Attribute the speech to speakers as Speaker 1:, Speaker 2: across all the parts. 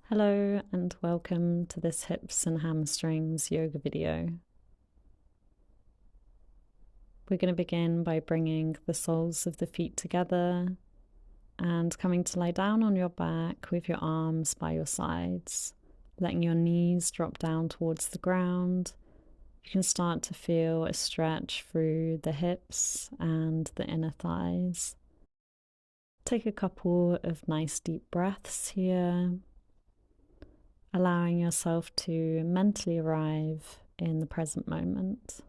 Speaker 1: Hello and welcome to this hips and hamstrings yoga video. We're going to begin by bringing the soles of the feet together and coming to lie down on your back with your arms by your sides, letting your knees drop down towards the ground. You can start to feel a stretch through the hips and the inner thighs. Take a couple of nice deep breaths here, allowing yourself to mentally arrive in the present moment.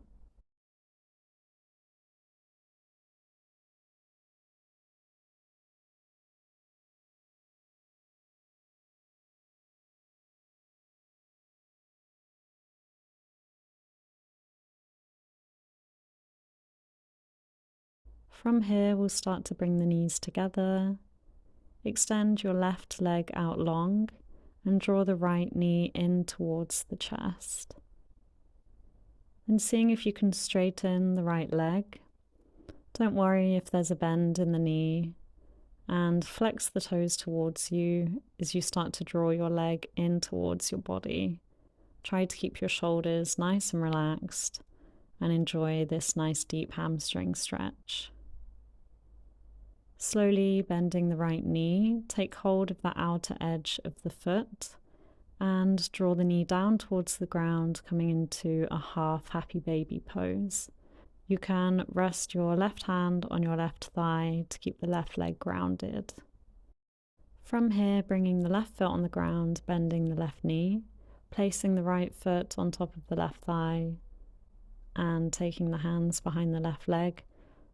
Speaker 1: From here, we'll start to bring the knees together. Extend your left leg out long and draw the right knee in towards the chest. And seeing if you can straighten the right leg. Don't worry if there's a bend in the knee, and flex the toes towards you as you start to draw your leg in towards your body. Try to keep your shoulders nice and relaxed and enjoy this nice deep hamstring stretch. Slowly bending the right knee, take hold of the outer edge of the foot and draw the knee down towards the ground, coming into a half happy baby pose. You can rest your left hand on your left thigh to keep the left leg grounded. From here, bringing the left foot on the ground, bending the left knee, placing the right foot on top of the left thigh and taking the hands behind the left leg,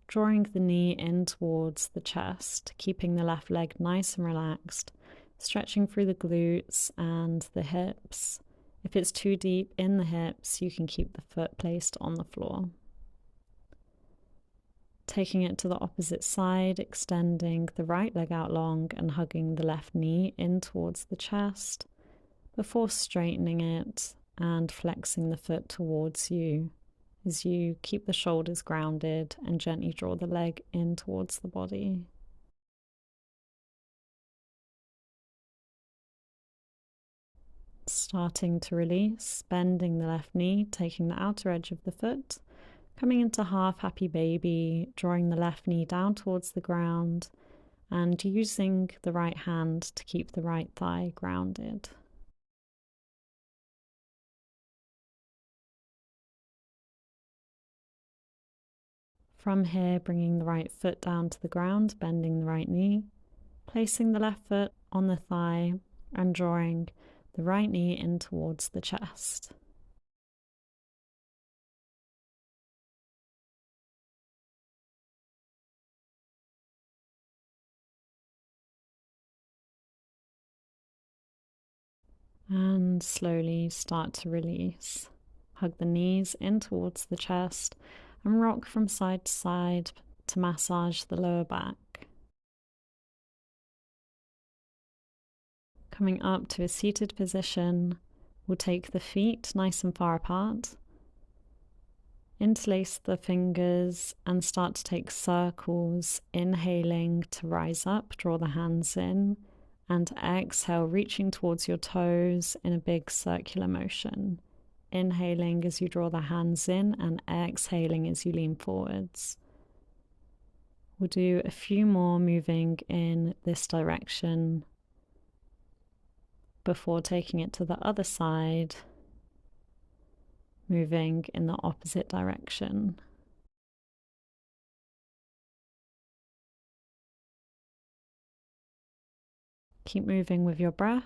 Speaker 1: drawing the knee in towards the chest, keeping the left leg nice and relaxed, stretching through the glutes and the hips. If it's too deep in the hips, you can keep the foot placed on the floor. Taking it to the opposite side, extending the right leg out long and hugging the left knee in towards the chest before straightening it and flexing the foot towards you as you keep the shoulders grounded and gently draw the leg in towards the body. Starting to release, bending the left knee, taking the outer edge of the foot, coming into half happy baby, drawing the left knee down towards the ground and using the right hand to keep the right thigh grounded. From here, bringing the right foot down to the ground, bending the right knee, placing the left foot on the thigh and drawing the right knee in towards the chest. And slowly start to release. Hug the knees in towards the chest and rock from side to side to massage the lower back. Coming up to a seated position, we'll take the feet nice and far apart, interlace the fingers and start to take circles, inhaling to rise up, draw the hands in, and exhale, reaching towards your toes in a big circular motion. Inhaling as you draw the hands in and exhaling as you lean forwards. We'll do a few more moving in this direction before taking it to the other side, moving in the opposite direction. Keep moving with your breath.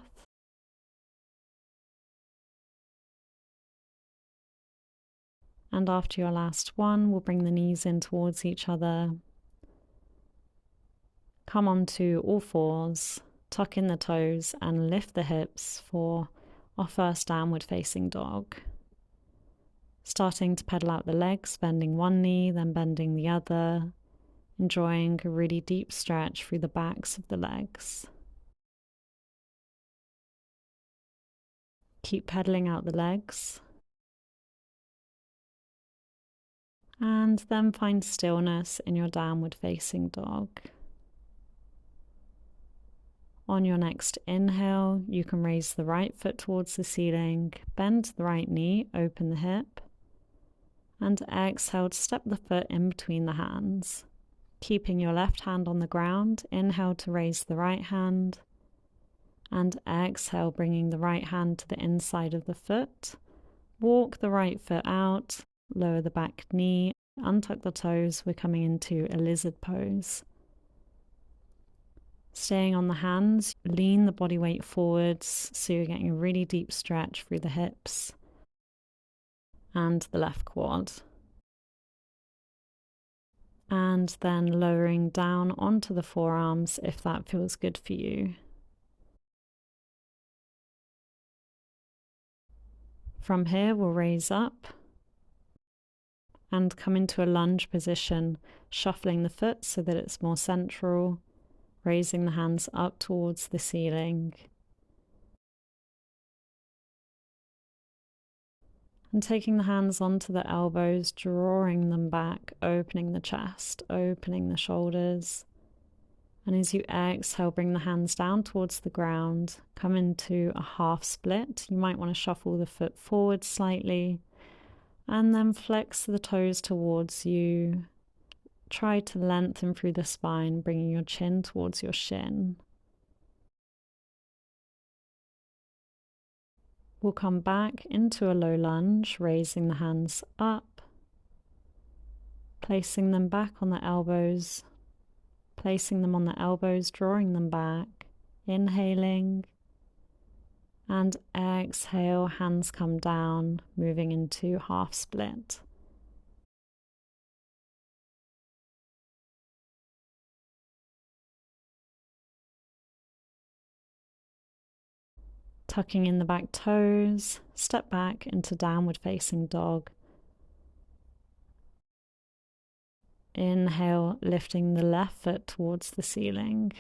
Speaker 1: And after your last one, we'll bring the knees in towards each other. Come onto all fours, tuck in the toes and lift the hips for our first downward facing dog. Starting to pedal out the legs, bending one knee, then bending the other, enjoying a really deep stretch through the backs of the legs. Keep pedaling out the legs. And then find stillness in your downward facing dog. On your next inhale, you can raise the right foot towards the ceiling, bend the right knee, open the hip, and exhale to step the foot in between the hands. Keeping your left hand on the ground, inhale to raise the right hand, and exhale, bringing the right hand to the inside of the foot. Walk the right foot out, lower the back knee, untuck the toes. We're coming into a lizard pose. Staying on the hands, lean the body weight forwards so you're getting a really deep stretch through the hips and the left quad. And then lowering down onto the forearms if that feels good for you. From here, we'll raise up and come into a lunge position, shuffling the foot so that it's more central, raising the hands up towards the ceiling. And taking the hands onto the elbows, drawing them back, opening the chest, opening the shoulders. And as you exhale, bring the hands down towards the ground, come into a half split. You might want to shuffle the foot forward slightly, and then flex the toes towards you. Try to lengthen through the spine, bringing your chin towards your shin. We'll come back into a low lunge, raising the hands up, placing them back on the elbows, placing them on the elbows, drawing them back, inhaling, and exhale, hands come down, moving into half split. Tucking in the back toes, step back into downward facing dog. Inhale, lifting the left foot towards the ceiling.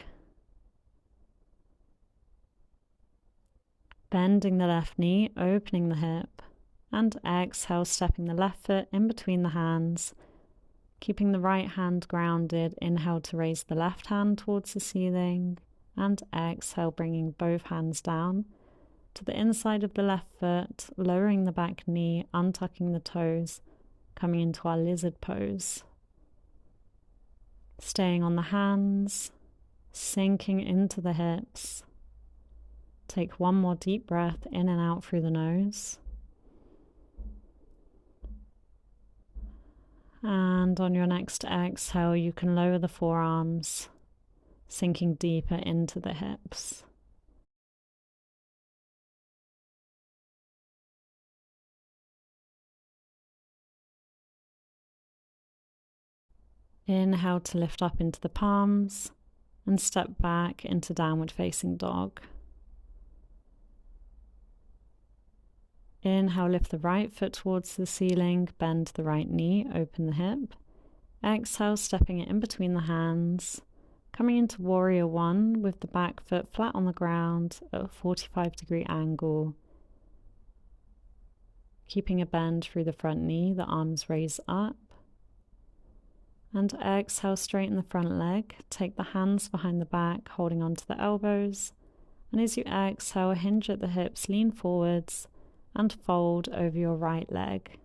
Speaker 1: Bending the left knee, opening the hip, and exhale, stepping the left foot in between the hands, keeping the right hand grounded. Inhale to raise the left hand towards the ceiling, and exhale, bringing both hands down to the inside of the left foot, lowering the back knee, untucking the toes, coming into our lizard pose. Staying on the hands, sinking into the hips. Take one more deep breath in and out through the nose. And on your next exhale, you can lower the forearms, sinking deeper into the hips. Inhale to lift up into the palms and step back into downward facing dog. Inhale, lift the right foot towards the ceiling, bend the right knee, open the hip. Exhale, stepping it in between the hands, coming into warrior one with the back foot flat on the ground at a 45-degree angle. Keeping a bend through the front knee, the arms raise up. And exhale, straighten the front leg. Take the hands behind the back, holding onto the elbows. And as you exhale, hinge at the hips, lean forwards, and fold over your right leg.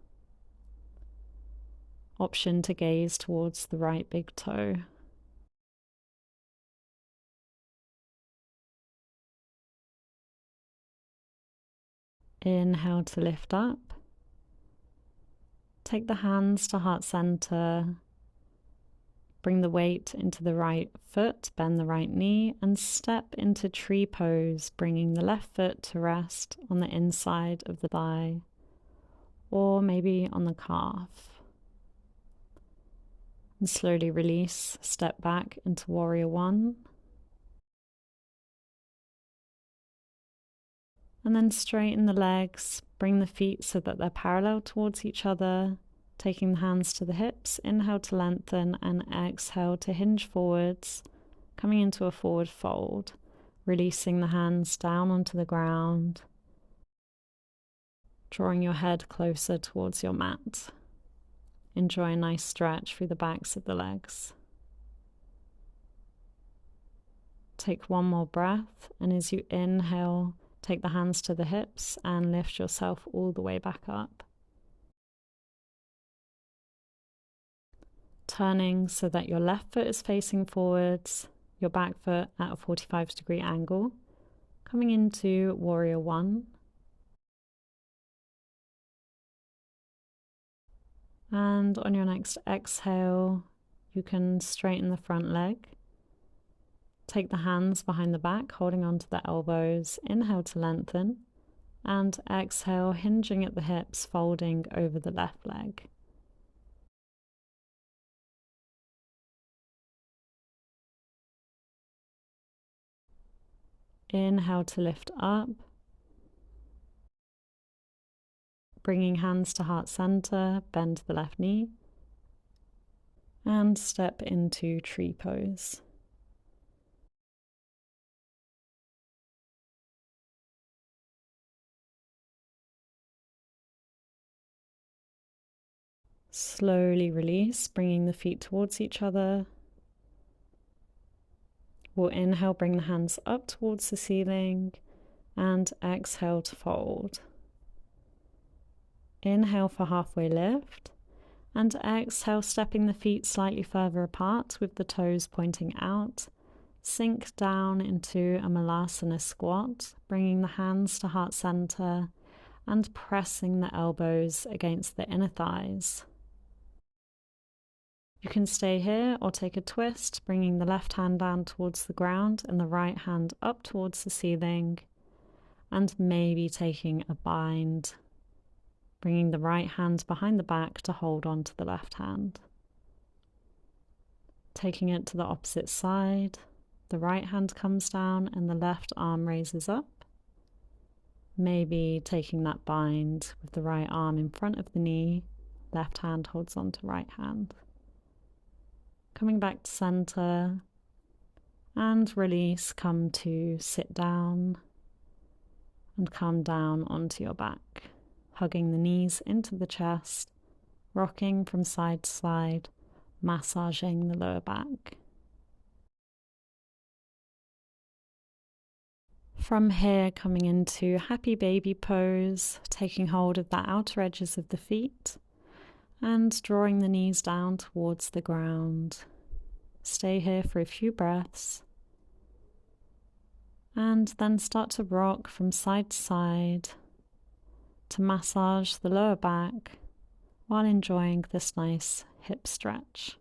Speaker 1: Option to gaze towards the right big toe. Inhale to lift up. Take the hands to heart center. Bring the weight into the right foot, bend the right knee, and step into tree pose, bringing the left foot to rest on the inside of the thigh, or maybe on the calf. And slowly release, step back into warrior one. And then straighten the legs, bring the feet so that they're parallel towards each other, taking the hands to the hips. Inhale to lengthen and exhale to hinge forwards, coming into a forward fold, releasing the hands down onto the ground, drawing your head closer towards your mat. Enjoy a nice stretch through the backs of the legs. Take one more breath, and as you inhale, take the hands to the hips and lift yourself all the way back up. Turning so that your left foot is facing forwards, your back foot at a 45-degree angle, coming into Warrior One. And on your next exhale, you can straighten the front leg. Take the hands behind the back, holding onto the elbows. Inhale to lengthen. And exhale, hinging at the hips, folding over the left leg. Inhale to lift up. Bringing hands to heart center, bend the left knee. And step into tree pose. Slowly release, bringing the feet towards each other. We'll inhale, bring the hands up towards the ceiling, and exhale to fold. Inhale for halfway lift, and exhale, stepping the feet slightly further apart with the toes pointing out. Sink down into a malasana squat, bringing the hands to heart center and pressing the elbows against the inner thighs. You can stay here or take a twist, bringing the left hand down towards the ground and the right hand up towards the ceiling, and maybe taking a bind, bringing the right hand behind the back to hold on to the left hand. Taking it to the opposite side, the right hand comes down and the left arm raises up, maybe taking that bind with the right arm in front of the knee, left hand holds on to right hand. Coming back to center and release, come to sit down and come down onto your back, hugging the knees into the chest, rocking from side to side, massaging the lower back. From here, coming into happy baby pose, taking hold of the outer edges of the feet and drawing the knees down towards the ground. Stay here for a few breaths and then start to rock from side to side to massage the lower back while enjoying this nice hip stretch.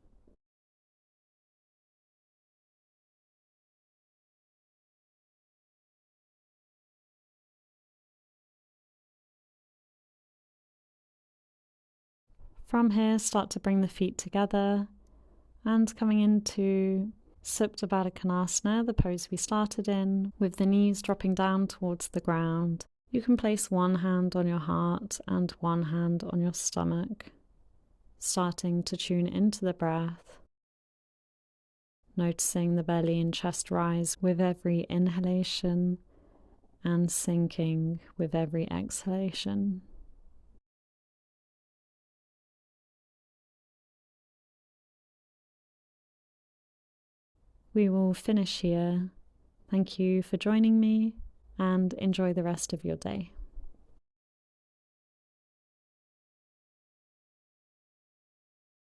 Speaker 1: From here, start to bring the feet together and coming into Supta Baddha Konasana, the pose we started in, with the knees dropping down towards the ground. You can place one hand on your heart and one hand on your stomach, starting to tune into the breath, noticing the belly and chest rise with every inhalation and sinking with every exhalation. We will finish here. Thank you for joining me and enjoy the rest of your day.